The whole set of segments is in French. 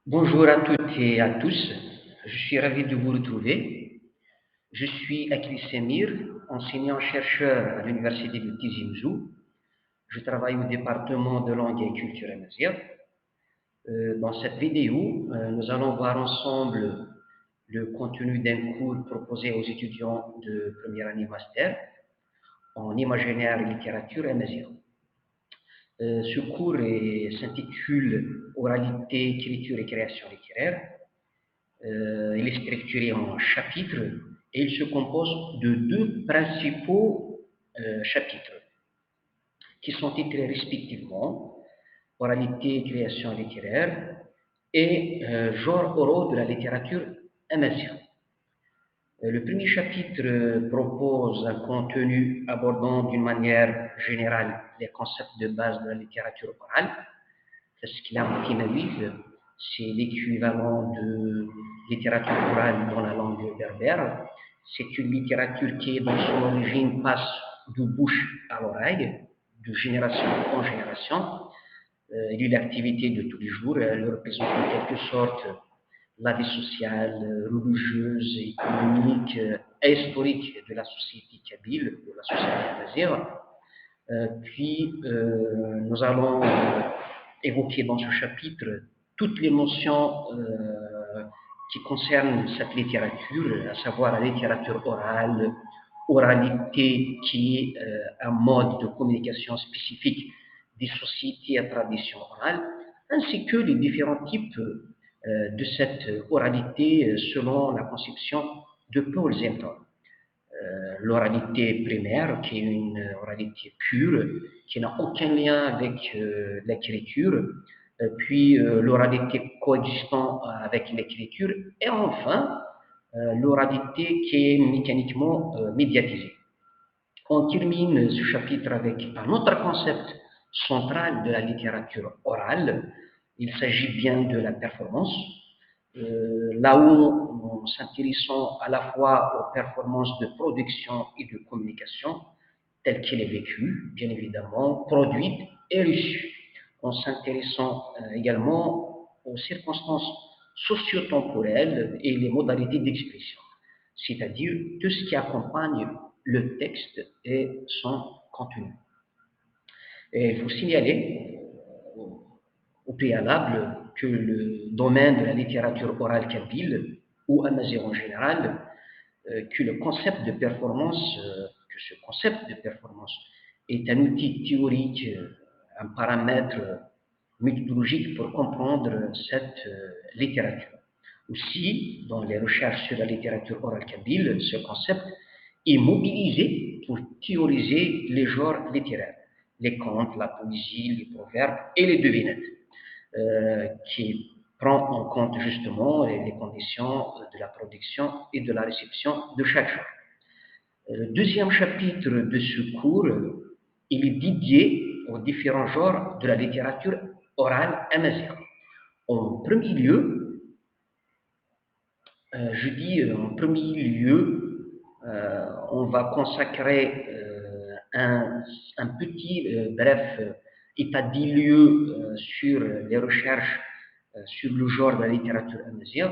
Bonjour à toutes et à tous, je suis ravi de vous retrouver. Je suis Akil Semir, enseignant-chercheur à l'Université de Tizi Ouzou. Je travaille au département de langue et culture amazigh. Dans cette vidéo, nous allons voir ensemble le contenu d'un cours proposé aux étudiants de première année master en imaginaire et littérature amazigh. Ce cours s'intitule Oralité, écriture et création littéraire. Il est structuré en chapitres et il se compose de deux principaux chapitres qui sont titrés respectivement Oralité et création littéraire et Genre oraux de la littérature amazigh. Le premier chapitre propose un contenu abordant d'une manière générale les concepts de base de la littérature orale. L'islam kimawiz, c'est l'équivalent de littérature orale dans la langue berbère. C'est une littérature qui, dans son origine, passe de bouche à l'oreille, de génération en génération. Il est l'activité de tous les jours. Elle représente en quelque sorte la vie sociale, religieuse, économique et historique de la société kabyle, de la société amazigh. Puis, nous allons évoquer dans ce chapitre toutes les notions qui concernent cette littérature, à savoir la littérature orale, oralité qui est un mode de communication spécifique des sociétés à tradition orale, ainsi que les différents types de cette oralité selon la conception de Paul Zenton. L'oralité primaire, qui est une oralité pure, qui n'a aucun lien avec l'écriture, puis l'oralité coexistant avec l'écriture, et enfin l'oralité qui est mécaniquement médiatisée. On termine ce chapitre avec un autre concept central de la littérature orale. Il s'agit bien de la performance. Là où nous s'intéressons à la fois aux performances de production et de communication, telles qu'elle est vécue, bien évidemment, produite et reçue, en s'intéressant également aux circonstances socio-temporelles et les modalités d'expression, c'est-à-dire tout ce qui accompagne le texte et son contenu. Et il faut signaler au préalable que le domaine de la littérature orale kabyle, ou amazigh en général, que le concept de performance, que ce concept de performance est un outil théorique, un paramètre méthodologique pour comprendre cette littérature. Aussi, dans les recherches sur la littérature orale kabyle, ce concept est mobilisé pour théoriser les genres littéraires, les contes, la poésie, les proverbes et les devinettes, qui prend en compte justement les conditions de la production et de la réception de chaque genre. Le deuxième chapitre de ce cours, il est dédié aux différents genres de la littérature orale amazigh. En premier lieu, on va consacrer un petit bref état des lieux sur les recherches sur le genre de la littérature amazigh,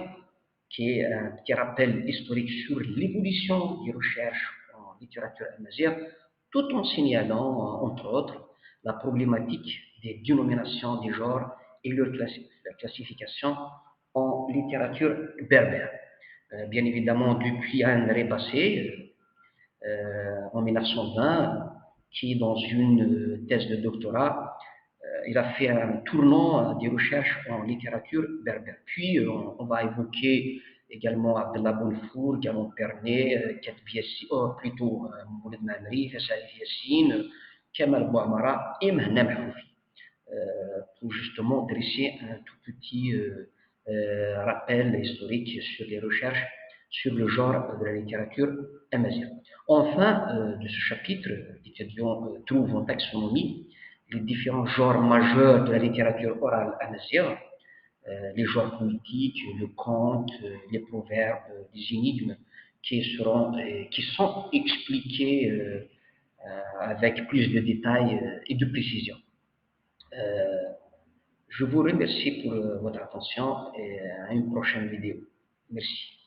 qui est un petit rappel historique sur l'évolution des recherches en littérature amazigh, tout en signalant, entre autres, la problématique des dénominations des genres et leur classification en littérature berbère. Bien évidemment, depuis André Basset, en 1920, qui, dans une thèse de doctorat, il a fait un tournant des recherches en littérature berbère. Puis, on va évoquer également Abdallah Bonfour, Galon Pernet, Katb Yassine, plutôt Mouled Mamri, Salih Yassine, Kamal Bouamara et Mehna Mahoufi, pour justement dresser un tout petit rappel historique sur les recherches sur le genre de la littérature amazigh. Enfin, de ce chapitre, l'étudiant trouve en taxonomie les différents genres majeurs de la littérature orale amazigh, les genres poétiques, le conte, les proverbes, les énigmes qui sont expliqués avec plus de détails et de précision. Je vous remercie pour votre attention et à une prochaine vidéo. Merci.